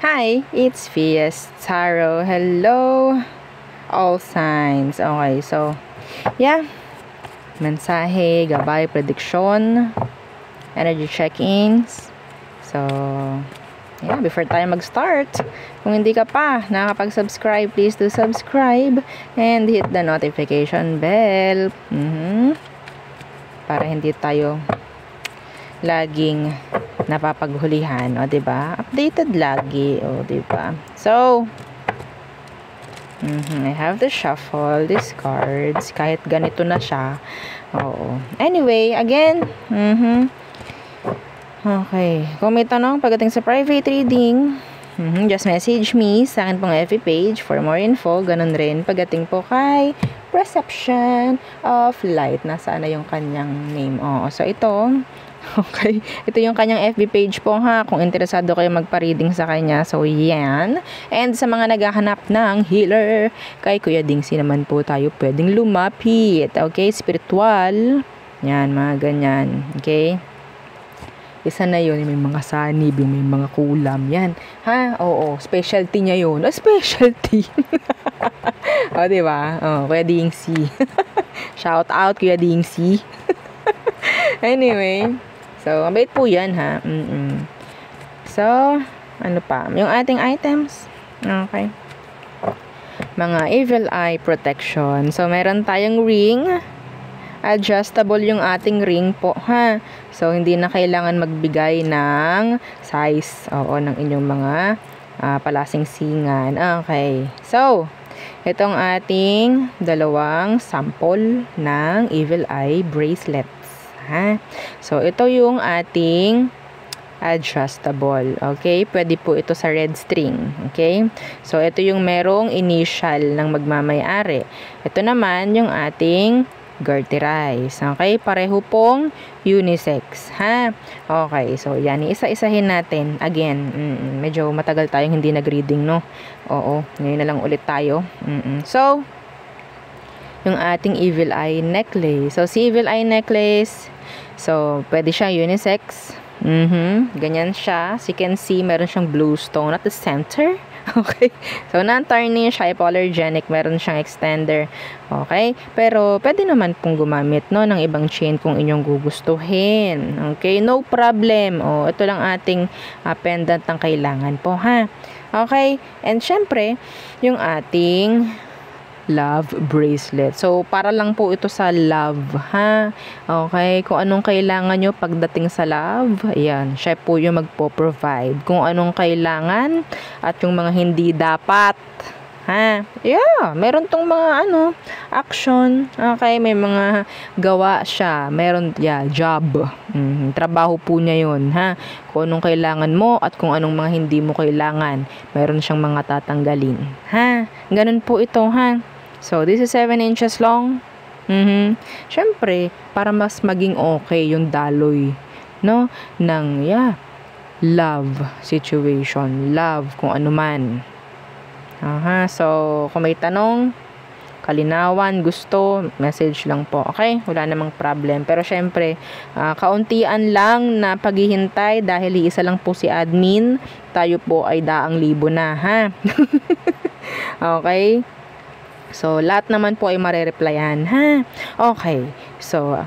Hi, it's Vias Tarot. Hello, all signs. Okay, so, yeah. Mensahe, gabay, prediction, energy check-ins. So, yeah, before tayo mag-start, kung hindi ka pa nakakapag-subscribe, please do subscribe and hit the notification bell. Para hindi tayo laging napapaghulihan, o diba? Updated lagi, o diba? So, I have to shuffle these cards kahit ganito na siya. Oo. Anyway, again, okay. Kung may tanong pagdating sa private reading, just message me sa akin pong FB page for more info. Ganun rin pagdating po kay Perception of Light. Nasaan na yung kanyang name? Oo. So, ito, okay. Ito yung kanyang FB page po ha. Kung interesado kayo magpa-reading sa kanya. So, yan. And sa mga naghahanap ng healer, kay Kuya Dingsi naman po tayo pwedeng lumapit. Okay? Spiritual. Yan, mga ganyan. Okay? Isa na yun. May mga sanib, may mga kulam. Yan. Ha? Oo. Specialty niya yun. Specialty. O, diba? O, Kuya Dingsi. Shout out, Kuya Dingsi. Anyway. So, mabait po yan, ha? So, ano pa? Yung ating items. Okay. Mga evil eye protection. So, meron tayong ring. Adjustable yung ating ring po, ha? So, hindi na kailangan magbigay ng size, ng inyong mga palasingsingan. Okay. So, itong ating dalawang sample ng evil eye bracelets. Ha? So, ito yung ating adjustable. Okay? Pwede po ito sa red string. Okay? So, ito yung merong initial ng magmamayari. Ito naman yung ating garterize. Okay? Pareho pong unisex. Ha? Okay. So, yan. Isa-isahin natin. Again, medyo matagal tayong hindi nag-reading, no? Oo. Ngayon na lang ulit tayo. So, yung ating evil eye necklace. So, si evil eye necklace, so, pwede siya unisex. Ganyan siya. As you can see, meron siyang blue stone at the center. Okay. So, non-tarnish, hypoallergenic. Meron siyang extender. Okay. Pero, pwede naman pong gumamit, no, ng ibang chain kung inyong gugustuhin. Okay. No problem. Ito lang ating pendant ng kailangan po, ha. Okay. And, syempre, yung ating love bracelet. So, para lang po ito sa love, ha? Okay? Kung anong kailangan nyo pagdating sa love, ayan, siya po yung magpo-provide. Kung anong kailangan at yung mga hindi dapat, ha? Yeah, meron tong mga, action. Okay? May mga gawa siya. Meron, job. Trabaho po niya yun, ha? Kung anong kailangan mo at kung anong mga hindi mo kailangan. Meron siyang mga tatanggalin. Ha? Ganun po ito, ha? So, this is 7 inches long. Siyempre, para mas maging okay yung daloy, no? Ng, love situation. Love, kung ano man. So, kung may tanong, kalinawan, gusto, message lang po. Okay? Wala namang problem. Pero syempre, kauntian lang na paghihintay dahil isa lang po si admin. Tayo po ay daang libo na, ha? Okay? So, lahat naman po ay marereplyan, ha? Okay. So,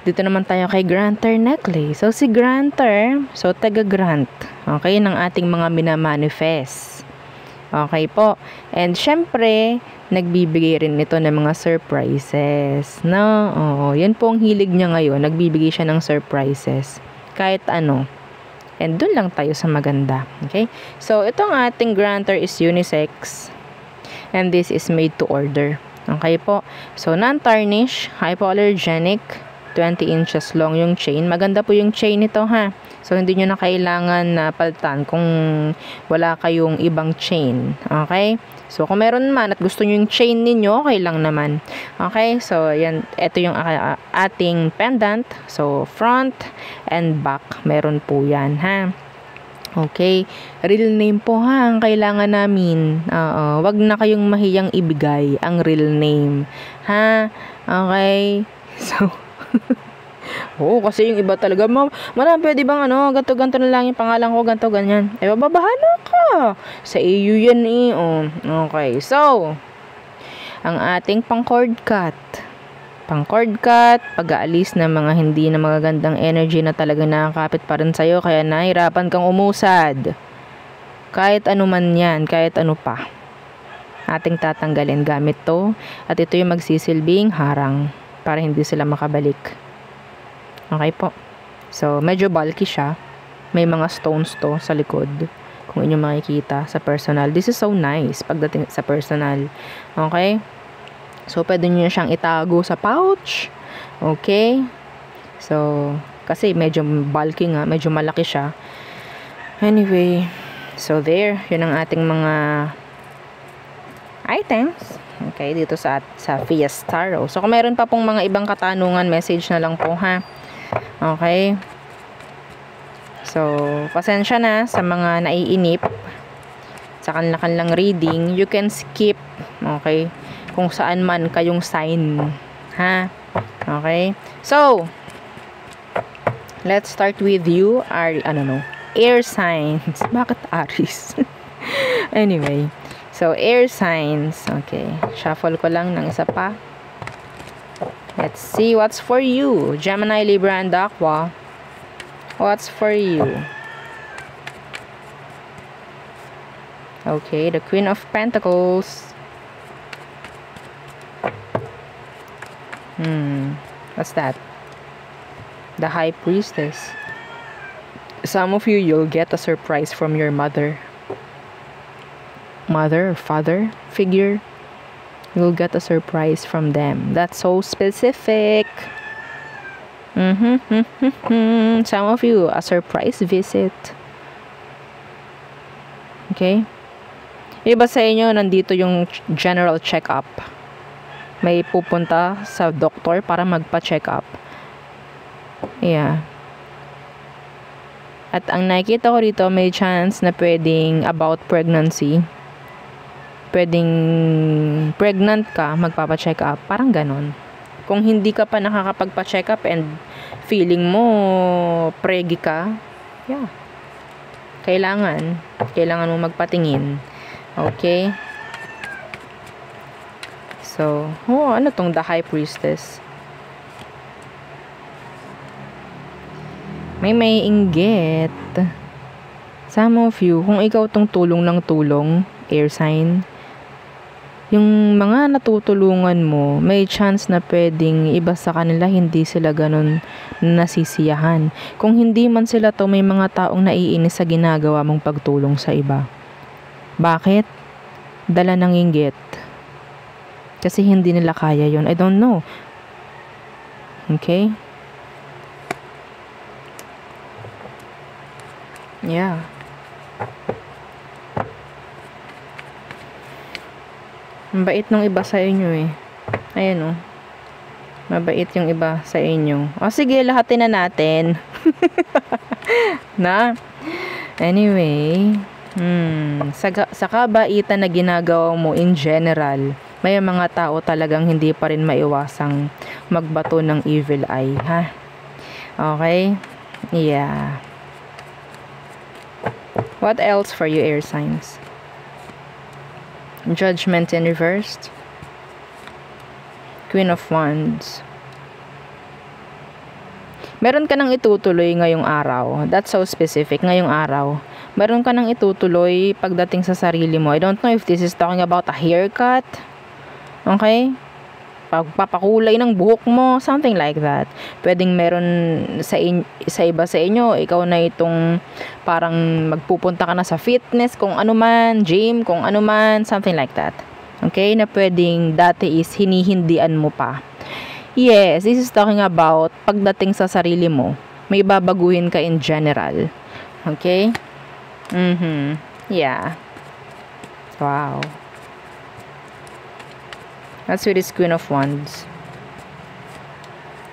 dito naman tayo kay Granter necklace. So, si Granter, so, taga-grant. Okay? Ng ating mga minamanifest. Okay po. And, syempre, nagbibigay rin ito ng mga surprises. No? Oo. Yan po ang hilig niya ngayon. Nagbibigay siya ng surprises. Kahit ano. And, dun lang tayo sa maganda. Okay? So, itong ating Granter is unisex. And this is made to order. Okay po. So, non-tarnish, hypoallergenic, 20 inches long yung chain. Maganda po yung chain nito, ha. So, hindi nyo na kailangan na paltan kung wala kayong ibang chain. Okay? So, kung meron man at gusto nyo yung chain ninyo, okay lang naman. Okay? So, yan. Ito yung ating pendant. So, front and back. Meron po yan, ha. Okay, real name po ha ang kailangan namin. Wag na kayong mahiyang ibigay ang real name. Ha? Okay. So Oo, kasi yung iba talaga, madam, pwede bang ganto-ganto na lang yung pangalan ko, ganto, ganyan. Babahala ka. Sa iyo yan eh. Oh, okay, so, ang ating pang-cord cut. Pang-cord cut, pag-aalis ng mga hindi na magagandang energy na talaga nakakapit pa rin sa'yo, kaya nahirapan kang umusad. Kahit ano man yan, kahit ano pa. Ating tatanggalin gamit to, at ito yung magsisilbing harang para hindi sila makabalik. Okay po. So, medyo bulky siya. May mga stones to sa likod. Kung inyo makikita sa personal. This is so nice pagdating sa personal. Okay? So, pwede nyo siyang itago sa pouch. Okay? So, kasi medyo bulky nga. Medyo malaki siya. Anyway. So, there. Yun ang ating mga items. Okay? Dito sa Fiestaro. So, kung meron pa pong mga ibang katanungan, message na lang po ha. Okay. So, pasensya na sa mga naiinip sa kanilang reading. You can skip. Okay. Kung saan man kayong sign. Ha? Okay. So, let's start with you. Air signs. Bakit Aries? Anyway. So, air signs. Okay. Shuffle ko lang ng isa pa. Let's see what's for you. Gemini, Libra, and Aqua. What's for you? Okay, the Queen of Pentacles. What's that? The High Priestess. Some of you, you'll get a surprise from your mother. Mother or father figure. You'll get a surprise from them. That's so specific. Some of you, a surprise visit. Okay? Iba sa inyo, nandito yung general check-up. May pupunta sa doktor para magpa-check-up. Yeah. At ang nakikita ko rito, may chance na pwedeng about pregnancy. Pwedeng pregnant ka, magpapa-check up. Parang ganon. Kung hindi ka pa nakakapagpa-check up and feeling mo pregi ka, yeah. Kailangan mo magpatingin. Okay? So, ano tong the High Priestess? May inggit. Some of you, kung ikaw tong tulong ng tulong, air sign, yung mga natutulungan mo, may chance na pwedeng iba sa kanila hindi sila ganun nasisiyahan. Kung hindi man sila to, may mga taong naiinis sa ginagawa mong pagtulong sa iba. Bakit? Dala ng inggit. Kasi hindi nila kaya yon. I don't know. Okay? Yeah. Mabait nung iba sa inyo eh. Ayan oh. Mabait yung iba sa inyo. O sige, lahatin na natin. Na? Anyway. Sa kabaitan na ginagawa mo in general, may mga tao talagang hindi pa rin maiwasang magbato ng evil eye. Ha? Okay? Yeah. What else for you, air signs? Judgment in reversed. Queen of Wands. Meron ka nang itutuloy ngayong araw. That's so specific. Ngayong araw. Meron ka nang itutuloy pagdating sa sarili mo. I don't know if this is talking about a haircut. Okay? Pagpapakulay ng buhok mo. Something like that. Pwedeng meron sa iba sa inyo. Ikaw na itong parang magpupunta ka na sa fitness. Kung ano man. Gym. Kung ano man. Something like that. Okay? Na pwedeng dati is hinihindian mo pa. Yes, this is talking about pagdating sa sarili mo. May babaguhin ka in general. Okay? Yeah. Wow. That's with this Queen of Wands.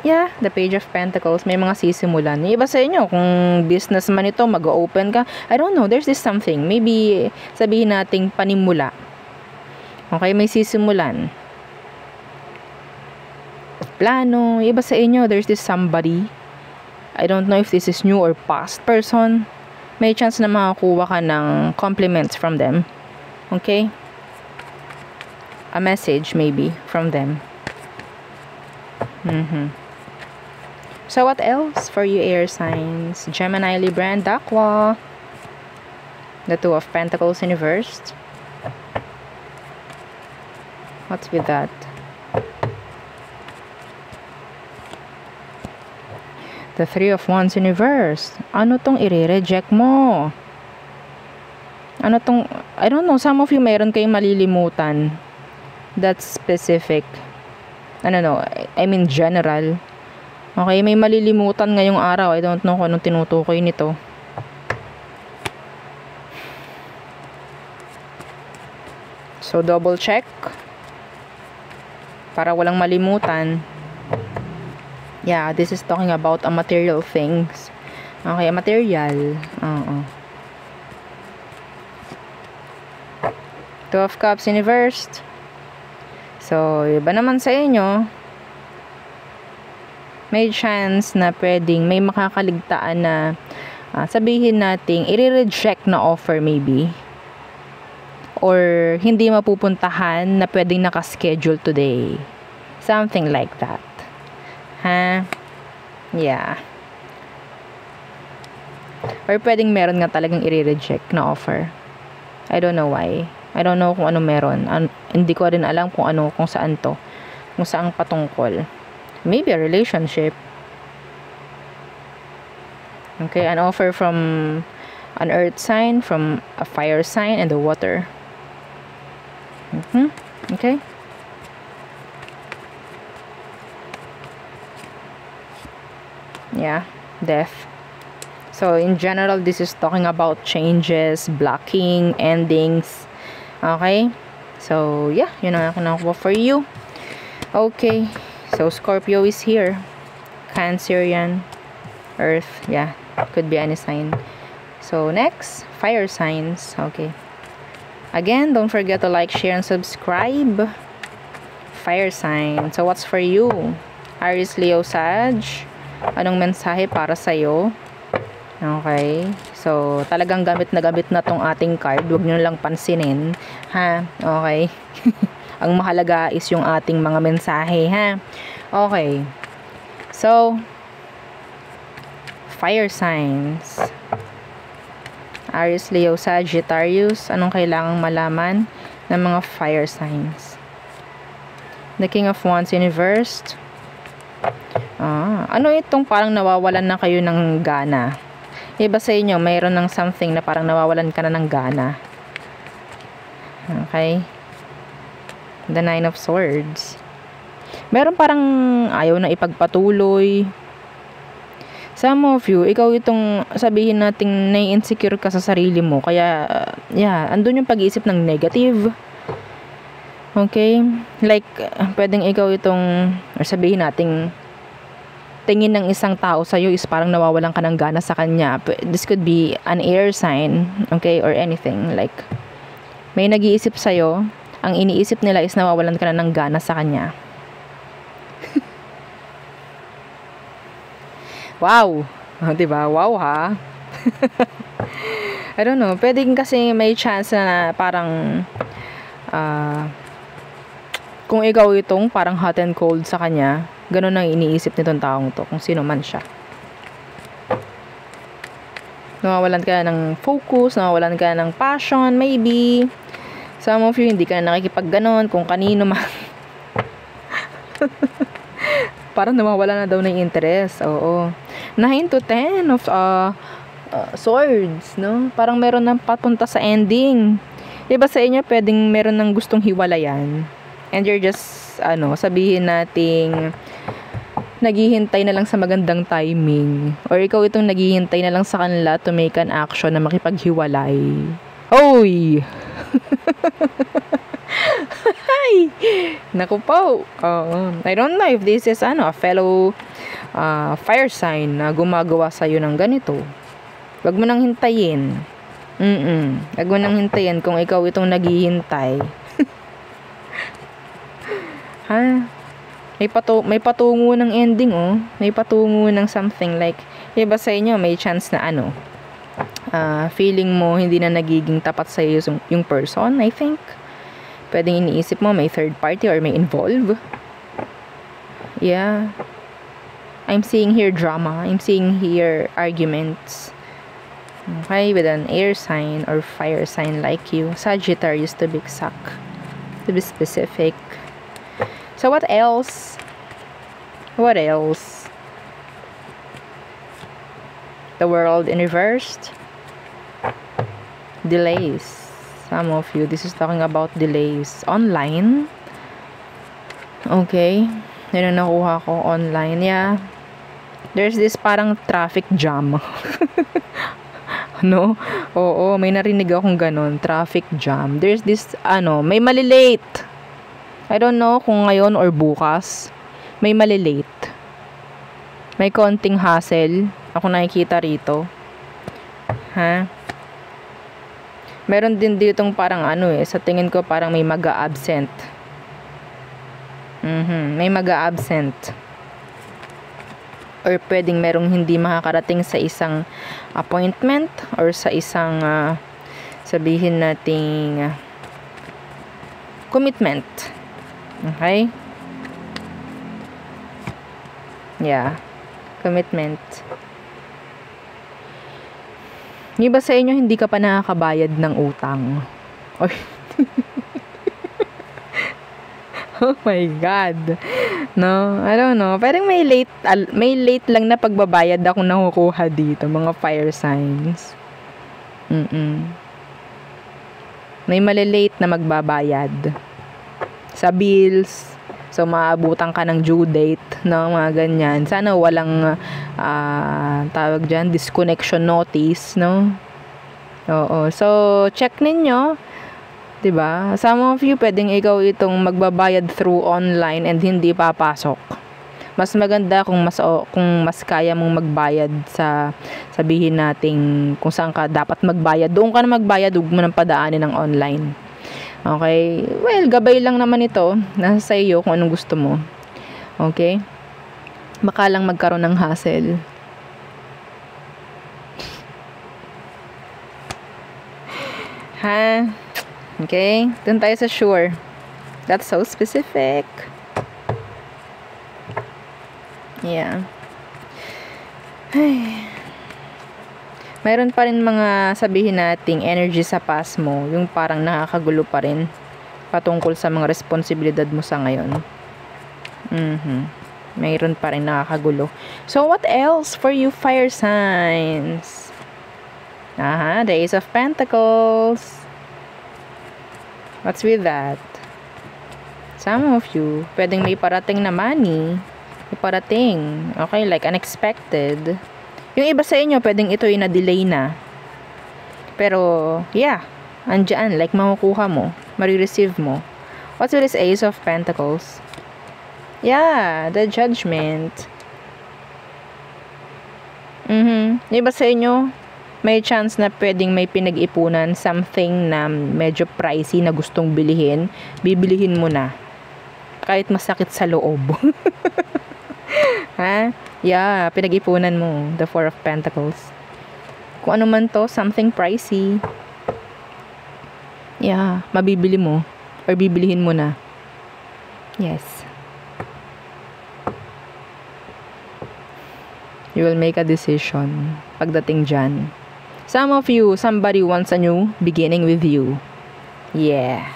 Yeah, the Page of Pentacles. May mga sisimulan. Yung iba sa inyo, kung business man ito, mag-open ka. I don't know, there's this something. Maybe, sabihin nating panimula. Okay, may sisimulan. Plano. Yung iba sa inyo, there's this somebody I don't know if this is new or past person, may chance na makakuha ka ng compliments from them. Okay? A message maybe from them. So what else for you air signs? Gemini, Libra, and Aqua. The Two of Pentacles in reverse. What's with that? The Three of Wands in reverse. Ano tong i-reject mo? Ano tong, I don't know, some of you meron kayong malilimutan. That's specific. I don't know, I mean general. Okay, may malilimutan ngayong araw. I don't know kung anong tinutukoy nito. So, double check. Para walang malimutan. Yeah, this is talking about a material things. Okay, material. Two of Cups in reverse. So, iba naman sa inyo. May chance na pwedeng may makakaligtaan na sabihin nating i-reject na offer maybe. Or hindi mapupuntahan na pwedeng nakaschedule today. Something like that. Ha? Yeah. Or pwedeng meron nga talagang i-reject na offer. I don't know why. I don't know kung ano meron. Hindi ko rin alam kung ano, kung saan to. Kung saan patungkol. Maybe a relationship. Okay, an offer from an earth sign, from a fire sign, and the water. Okay. Yeah, death. So, in general, this is talking about changes, blocking, endings. Okay? So, yeah, yun ang nakuha for you. Okay. So, Scorpio is here. Cancer yan. Earth. Yeah. Could be any sign. So, next. Fire signs. Okay. Again, don't forget to like, share, and subscribe. Fire sign. So, what's for you? Aries, Leo, Sag. Anong mensahe para sa'yo? Okay. So, talagang gamit na tong ating card. Huwag nyo lang pansinin. Ha? Okay. Ang mahalaga is yung ating mga mensahe, ha? Okay. So, fire signs. Aries, Leo, Sagittarius. Anong kailangang malaman ng mga fire signs? The King of Wands in reverse. Ano itong parang nawawalan na kayo ng gana? Iba sa inyo, mayroon ng something na parang nawawalan ka na ng gana. Okay? The Nine of Swords. Meron parang ayaw na ipagpatuloy. Some of you, ikaw itong sabihin nating nai-insecure ka sa sarili mo. Kaya, yeah, andun yung pag-iisip ng negative. Okay? Like, pwedeng ikaw itong, or sabihin nating, tingin ng isang tao sa'yo is parang nawawalan ka ng gana sa kanya. This could be an air sign, okay, or anything. Like, may nag-iisip sa'yo, ang iniisip nila is nawawalan ka na ng gana sa kanya. Wow! Diba? Wow, ha? I don't know. Pwedeng kasi may chance na parang kung ikaw itong parang hot and cold sa kanya, ganun ang iniisip nitong taong to, kung sino man siya. Nawawalan ka ng focus, nawawalan ka ng passion, maybe. Some of you, hindi ka na nakikipag-ganon, kung kanino man. Parang nawawala na daw ng interest. Oo. 9 to 10 of swords, no? Parang meron nang papunta sa ending. Diba sa inyo, pwedeng meron ng gustong hiwalayan. And you're just, sabihin nating naghihintay na lang sa magandang timing. Or ikaw itong naghihintay na lang sa kanila to make an action na makipaghiwalay. Hoy! Hi! Naku po. I don't know if this is a fellow fire sign na gumagawa sa'yo ng ganito. Wag mo nang hintayin. Wag mo nang hintayin kung ikaw itong naghihintay. Ha? May patungo ng ending, oh. May patungo ng something like, Iba sa inyo, may chance na ano, feeling mo hindi na nagiging tapat sa iyo yung person, I think. Pwedeng iniisip mo may third party or may involve. Yeah. I'm seeing here drama. I'm seeing here arguments. Okay, with an air sign or fire sign like you. Sagittarius to be exact. To be specific. So what else? What else? The world in reversed. Delays. Some of you, this is talking about delays. Online. Okay. Yun ang nakuha ko online. Yeah. There's this parang traffic jam. No? Oo, may narinig akong ganun. Traffic jam. There's this, may malilate. I don't know kung ngayon or bukas. May malilate. May konting hassle. Ako nakikita rito. Ha? Meron din ditong parang sa tingin ko parang may mag-a-absent. May mag-a-absent. Or pwedeng merong hindi makakarating sa isang appointment or sa isang sabihin nating commitment. Okay? Yeah. Commitment. Yung iba sa inyo hindi ka pa nakakabayad ng utang. Or oh my God. No, I don't know. Parang may late lang na pagbabayad ako nakukuha dito. Mga fire signs. May malilate na magbabayad. Sa bills. So, maabutan ka ng due date. No, mga ganyan. Sana walang tawag dyan, disconnection notice. No? Oo. So, check ninyo. Diba? Some of you, pwedeng ikaw itong magbabayad through online and hindi papasok. Mas maganda kung mas kaya mong magbayad sa sabihin nating kung saan ka dapat magbayad. Doon ka na magbayad, huwag mo nang padaanin ng online. Okay? Well, gabay lang naman ito. Nasa sa iyo kung anong gusto mo. Okay? Baka lang magkaroon ng hassle. Ha? Okay? Doon tayo sa sure. That's so specific. Yeah. Ay. Mayroon pa rin mga sabihin nating energy sa past mo. Yung parang nakakagulo pa rin. Patungkol sa mga responsibilidad mo sa ngayon. Mayroon pa rin nakakagulo. So, what else for you fire signs? The Ace of Pentacles. What's with that? Some of you, pwedeng may parating na money. May parating. Okay, like unexpected. Yung iba sa inyo, pwedeng ito yung na-delay na. Pero, yeah. Andyan, like makukuha mo. Marireceive mo. What's with this Ace of Pentacles? Yeah, the Judgment. Yung iba sa inyo, may chance na pwedeng may pinag-ipunan something na medyo pricey na gustong bilihin, bibilihin mo na. Kahit masakit sa loob. Ha? Yeah, pinag-ipunan mo. The Four of Pentacles. Kung ano man to, something pricey. Yeah, mabibili mo. Or bibilihin mo na. Yes. You will make a decision pagdating dyan. Some of you, somebody wants a new beginning with you. Yeah.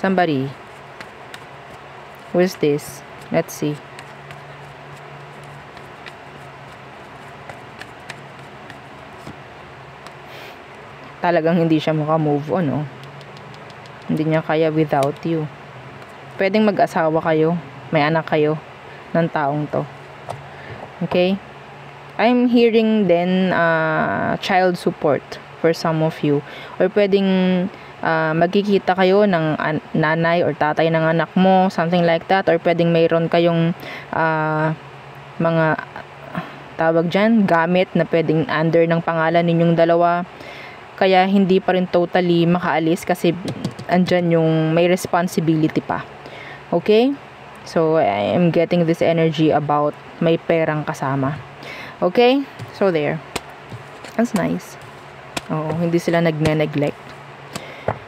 Somebody. Who's this? Let's see. Talagang hindi siya maka-move on, oh. Hindi niya kaya without you. Pwedeng mag-asawa kayo, may anak kayo ng taong to. Okay? I'm hearing then child support for some of you. Or pwedeng magkikita kayo ng nanay or tatay ng anak mo, something like that. Or pwedeng mayroon kayong mga tawag dyan, gamit na pwedeng under ng pangalan ninyong dalawa. Kaya hindi pa rin totally makaalis kasi andyan yung may responsibility pa. Okay? So, I am getting this energy about may perang kasama. Okay? So, there. That's nice. Oo, hindi sila nagne-neglect.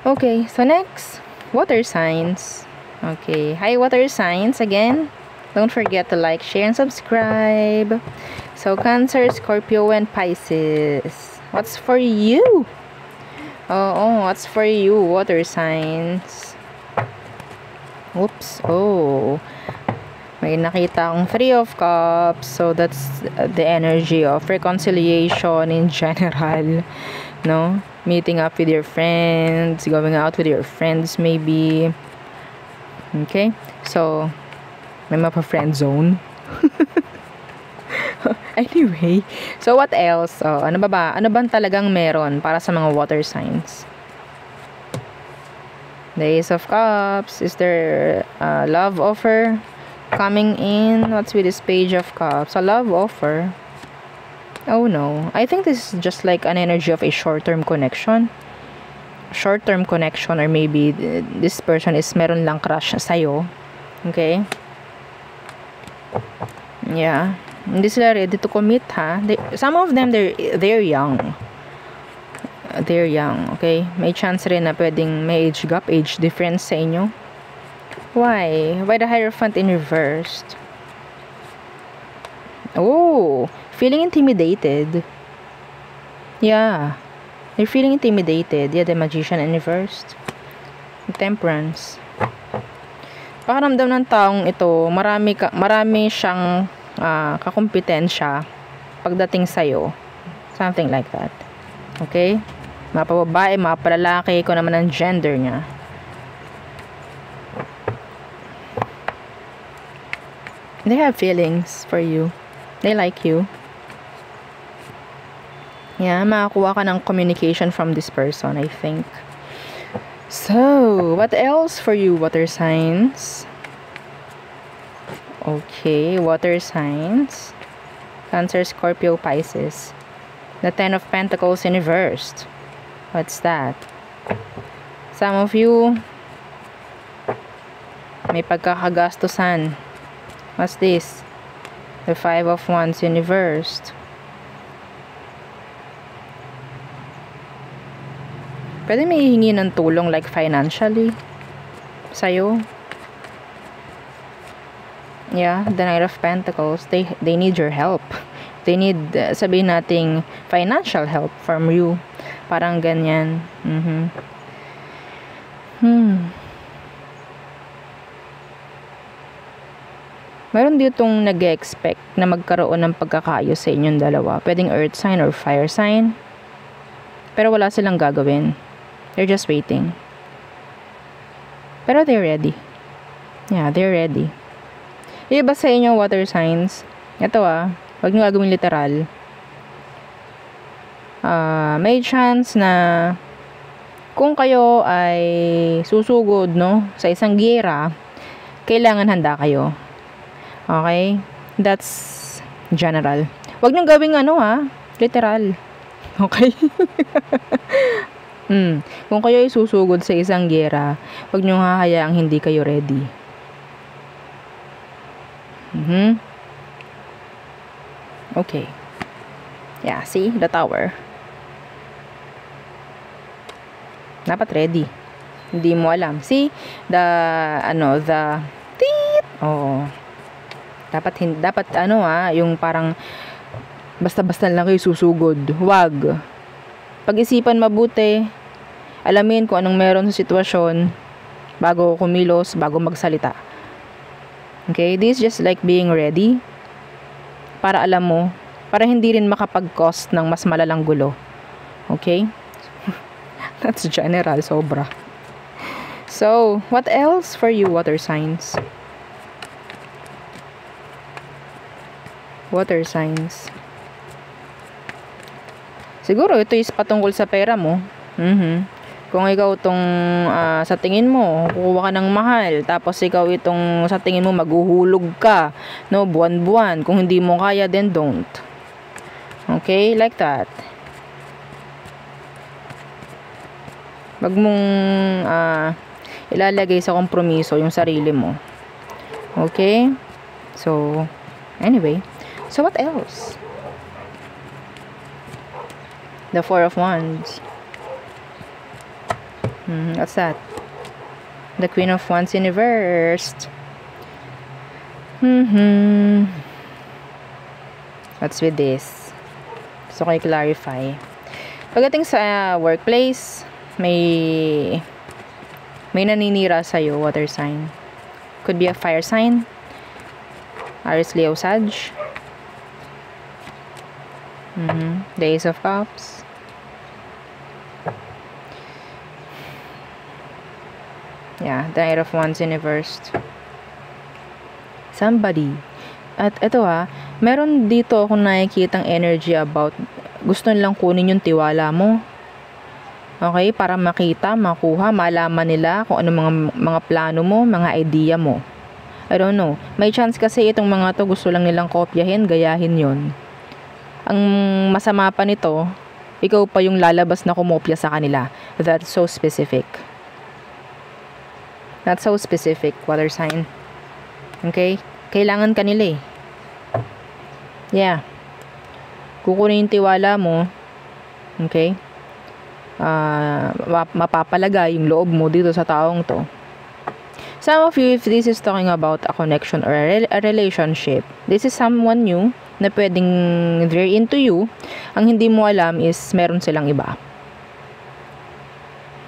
Okay, so next, water signs. Okay, hi water signs again. Don't forget to like, share, and subscribe. So, Cancer, Scorpio, and Pisces. What's for you? Oh, what's for you, water signs? Oops. Oh, may nakita akong 3 of Cups. So, that's the energy of reconciliation in general. No? Meeting up with your friends, going out with your friends maybe. Okay? So, may mapa-friend zone. Anyway, so what else? Oh, ano ba? Ano bang talagang meron para sa mga water signs? The Ace of Cups. Is there a love offer coming in? What's with this Page of Cups? A love offer? Oh no. I think this is just like an energy of a short-term connection. Short-term connection, or maybe this person is meron lang crush sa'yo. Okay? Yeah. Hindi sila ready to commit, ha? Some of them, they're young. They're young, okay? May chance rin na pwedeng may age gap, age difference sa inyo. Why? Why the Hierophant in reversed? Oh, feeling intimidated. Yeah. They're feeling intimidated. Yeah, the Magician in reversed. Temperance. Pakaramdam ng taong ito, marami siyang kakumpetensya pagdating sa'yo. Something like that. Okay? Mapababae, mapalalaki, kung naman ang gender niya. They have feelings for you. They like you. Yeah, makakuha ka ng communication from this person, I think. So, what else for you, water signs? Okay, water signs. Cancer, Scorpio, Pisces. The 10 of Pentacles in reversed. What's that? Some of you may pagkakagastusan. What's this? The 5 of Wands in reversed. Pwede may hihingi ng tulong like financially sa'yo. Yeah, the Knight of Pentacles. They need your help. They need, sabihin nating, financial help from you. Parang ganyan. Meron ditong nag-expect na magkaroon ng pagkakaayos sa inyong dalawa. Pwedeng earth sign or fire sign. Pero wala silang gagawin. They're just waiting. Pero they're ready. Yeah, they're ready. Iba sa inyo, water signs. Ito wag nyo gagawin literal. May chance na kung kayo ay susugod, no, sa isang giyera, kailangan handa kayo. Okay? That's general. Wag nyo gawing literal. Okay? Kung kayo ay susugod sa isang giyera, wag nyo hahayaang hindi kayo ready. Okay. Yeah, see? The Tower. Dapat ready. Hindi mo alam. See? The teet. Oh. Dapat yung parang basta-basta lang kayo susugod. Wag. Pag-isipan mabuti. Alamin kung anong meron sa sitwasyon bago kumilos, bago magsalita. Okay? This is just like being ready. Para alam mo, para hindi rin makapag-cause ng mas malalang gulo. Okay? That's general, sobra. So, what else for you, water signs? Water signs. Siguro, ito is patungkol sa pera mo. Kung ikaw itong sa tingin mo, kukuha ka ng mahal, tapos ikaw itong sa tingin mo maghuhulog ka, no, buwan-buwan. Kung hindi mo kaya, then don't. Okay? Like that. Wag mong ilalagay sa kompromiso yung sarili mo. Okay? So, anyway. So, what else? The Four of Wands. What's that? The Queen of Wands in reverse. What's with this? So, ko i-clarify. Pagdating sa workplace, may naninira sa'yo, water sign. Could be a fire sign. Aries, Leo, Sag. The Ace of Cups. Yeah, the Knight of Wands in reverse. Somebody. At ito meron dito akong nakikitang energy about gusto nilang kunin yung tiwala mo. Okay? Para makita, makuha, malaman nila kung ano mga plano mo, mga idea mo. I don't know. May chance kasi itong mga to gusto lang nilang kopyahin, gayahin yon. Ang masama pa nito, ikaw pa yung lalabas na kumopya sa kanila. That's so specific. That's so specific, water sign. Okay? Kailangan kanila Yeah. Kukunin yung tiwala mo. Okay? Mapapalagay yung loob mo dito sa taong to. Some of you, if this is talking about a connection or a relationship, this is someone new na pwedeng they're into you. Ang hindi mo alam is meron silang iba.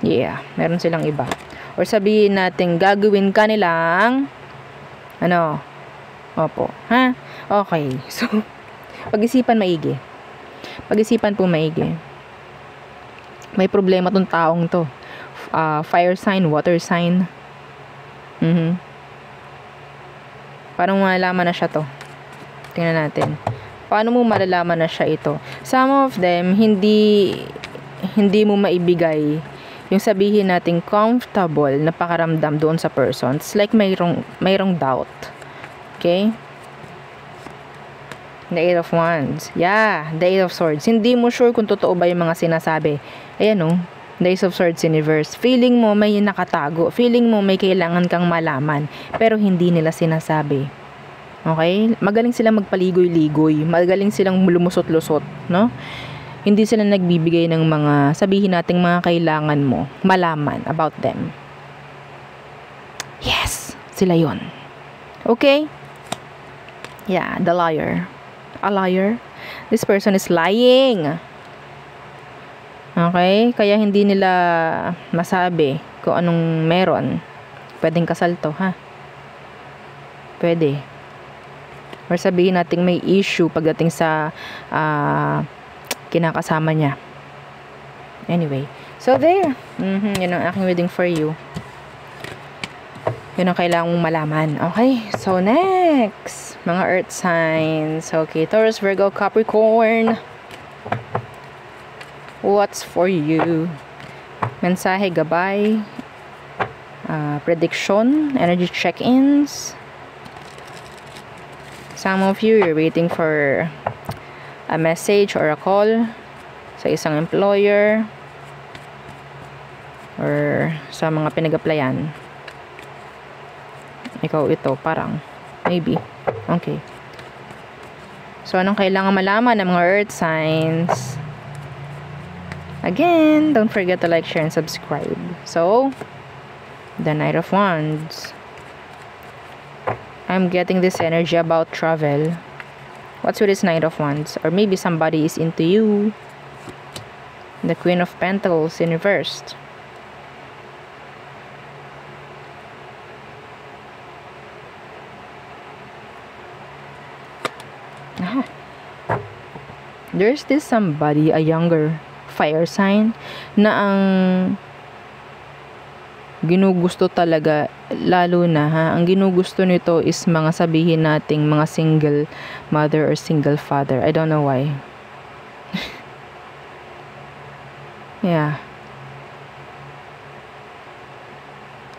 Yeah, meron silang iba. Or sabihin natin, gagawin ka nilang opo, okay. So, pag-isipan maigi. Pag-isipan po maigi. May problema tong taong to. Fire sign, water sign. Paano mo malalaman na siya to? Tingnan natin. Paano mo malalaman na siya ito? Some of them, hindi mo maibigay yung sabihin natin comfortable na pakaramdam doon sa person. It's like mayroong doubt. Okay? The Eight of Wands. Yeah, the Eight of Swords. Hindi mo sure kung totoo ba yung mga sinasabi. Ayan the Ace of Swords in reverse. Feeling mo may nakatago. Feeling mo may kailangan kang malaman. Pero hindi nila sinasabi. Okay? Magaling silang magpaligoy-ligoy. Magaling silang lumusot-lusot. No? Hindi sila nagbibigay ng mga, sabihin nating mga kailangan mo. Malaman about them. Yes! Sila yon. Okay? Yeah, the liar. A liar. This person is lying. Okay? Kaya hindi nila masabi kung anong meron. Pwedeng kasal to, Pwede. Or sabihin natin may issue pagdating sa kinakasama niya. Anyway. So, there. Yun ang aking reading for you. Yun ang kailangan mong malaman. Okay? So, next. Mga earth signs. Okay. Taurus, Virgo, Capricorn. What's for you? Mensahe, gabay. Prediction. Energy check-ins. Some of you, you're waiting for a message or a call sa isang employer or sa mga pinag-applyan. Ikaw ito, parang. Maybe. Okay. So, anong kailangan malaman ng mga earth signs? Again, don't forget to like, share, and subscribe. So, the Knight of Wands. I'm getting this energy about travel. What's with this Knight of Wands? Or maybe somebody is into you. The Queen of Pentacles in reverse. There's this somebody, a younger fire sign, na ang ginugusto talaga, lalo na ang ginugusto nito is mga sabihin nating mga single mother or single father. I don't know why. Yeah.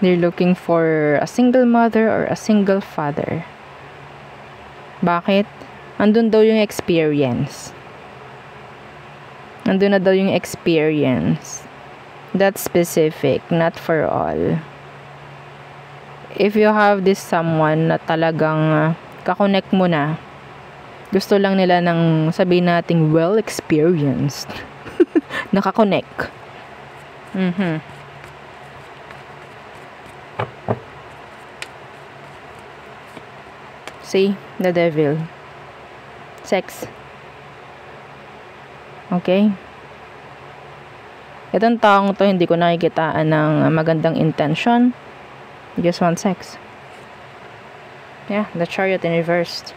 They're looking for a single mother or a single father. Bakit? Andun daw yung experience. Andun na daw yung experience. That's specific, not for all. If you have this someone na talagang kakonect mo na, gusto lang nila ng sabihin nating well-experienced. Nakakonect. See, the devil. Sex. Okay? Itong taong to, hindi ko nakikitaan ng magandang intention. You just want sex. Yeah, the Chariot in reversed.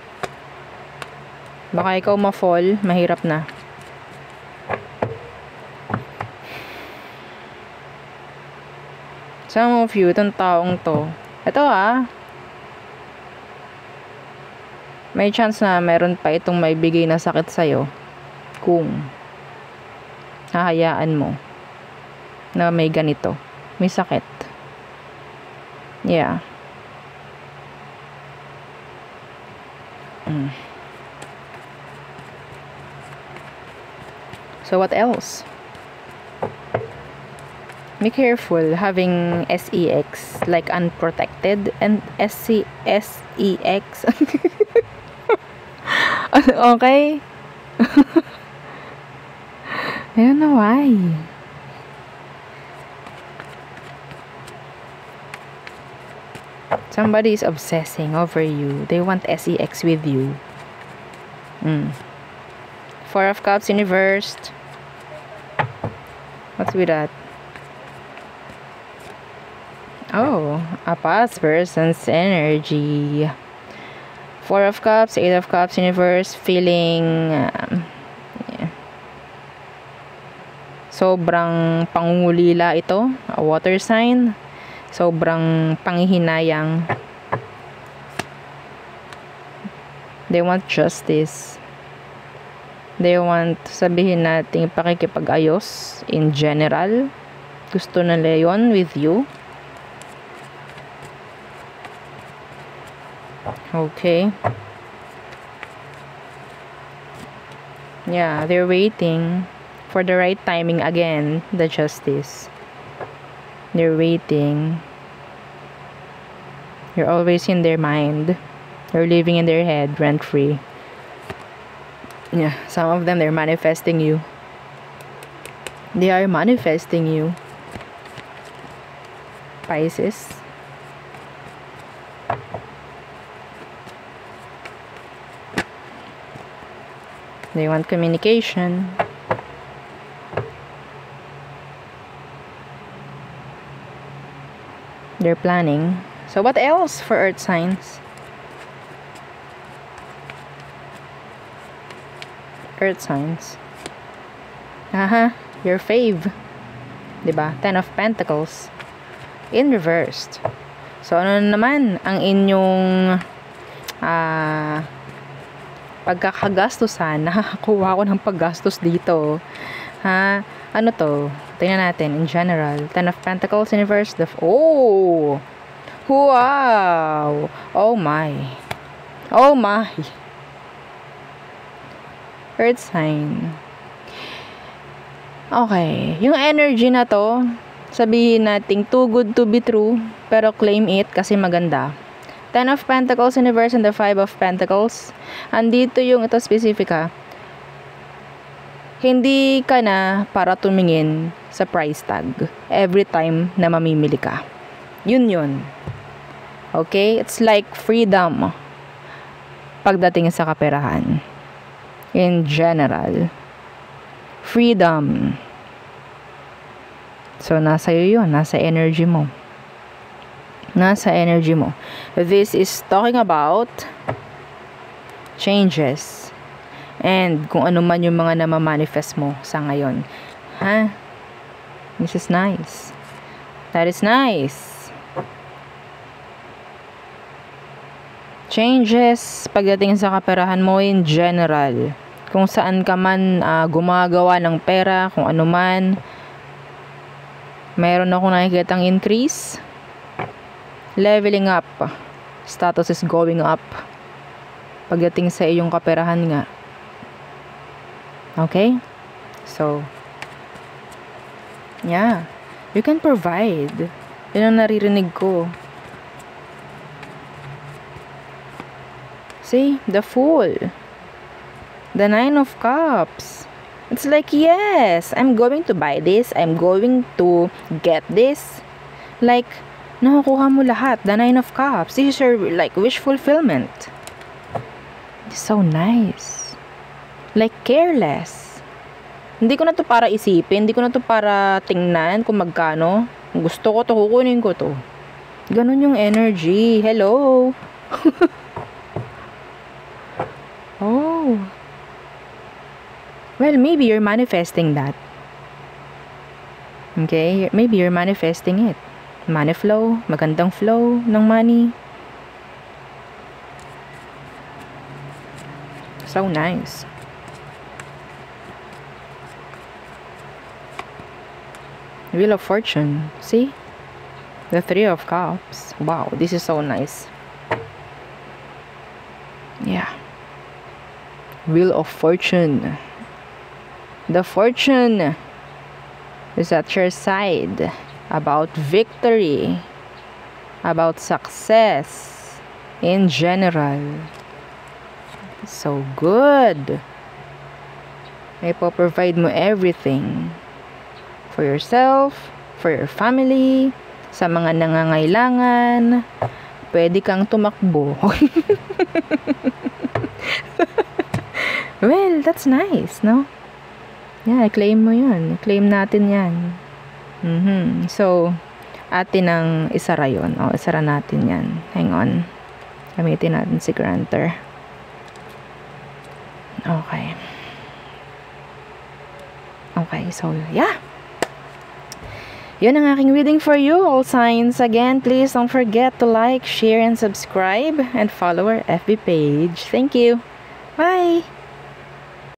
Baka ikaw ma-fall, mahirap na. Some of you, itong taong to, ito may chance na meron pa itong may bigay na sakit sa'yo kung hahayaan mo na may ganito, may sakit. Yeah. So what else? Be careful having SEX like unprotected and SEX. Okay? I don't know why. Somebody is obsessing over you. They want SEX with you. Four of Cups in reversed. What's with that? Oh, a past person's energy. Four of Cups, Eight of Cups in reverse, feeling sobrang pangungulila ito, a water sign. Sobrang panghihinayang. They want justice. They want, sabihin natin, pakikipag-ayos in general. Gusto nila yun with you. Okay. Yeah, they're waiting for the right timing again, the justice. They're waiting. You're always in their mind. You're living in their head, rent-free. Yeah, some of them, they're manifesting you. They are manifesting you. Pisces. They want communication. They're planning. So what else for earth signs? Earth signs. Your fave. Diba? Ten of Pentacles. In reversed. So ano naman ang inyong pagkakagastusan? Nakakakuha ko ng paggastos dito. Ano to? Tingnan natin in general. Ten of Pentacles in reverse. Oh! Wow! Oh my. Oh my. Earth sign. Okay. Yung energy na to, sabihin natin too good to be true, pero claim it kasi maganda. Ten of Pentacles in reverse and the Five of Pentacles. Andito yung ito specific Hindi ka na para tumingin sa price tag every time na mamimili ka. Yun. Okay? It's like freedom pagdating sa kaperahan. In general. Freedom. So, nasa iyo yun. Nasa energy mo. Nasa energy mo. This is talking about changes. And kung ano man yung mga namamanifest mo sa ngayon. This is nice. That is nice. Changes pagdating sa kaperahan mo in general. Kung saan ka man gumagawa ng pera, kung ano man. Mayroon akong nakikitang increase. Leveling up. Status is going up. Pagdating sa iyong kaperahan nga. Okay? So, yeah. You can provide. Yun ang naririnig ko. See? The Fool. The Nine of Cups. It's like, yes, I'm going to buy this. I'm going to get this. Like, nakukuha mo lahat. The Nine of Cups. This is your, like, wish fulfillment. It's so nice. Like, careless. Hindi ko na to para isipin. Hindi ko na to para tingnan kung magkano. Gusto ko to, kukunin ko to. Ganun yung energy. Hello? Oh. Well, maybe you're manifesting that. Okay? Maybe you're manifesting it. Money flow. Magandang flow ng money. So nice. Wheel of Fortune. See? The Three of Cups. Wow, this is so nice. Yeah. Wheel of Fortune. The fortune is at your side. About victory. About success. In general. So good. May po-provide mo everything. For yourself. For your family. Sa mga nangangailangan. Pwede kang tumakbo. Well, that's nice, no? Yeah, claim mo yun. Claim natin yan. So, atin ang isara yun. O, isara natin yan. Hang on. Gamitin natin si grantor. Okay. Okay, so, yeah. Yun ang aking reading for you, all signs. Again, please don't forget to like, share, and subscribe. And follow our FB page. Thank you. Bye!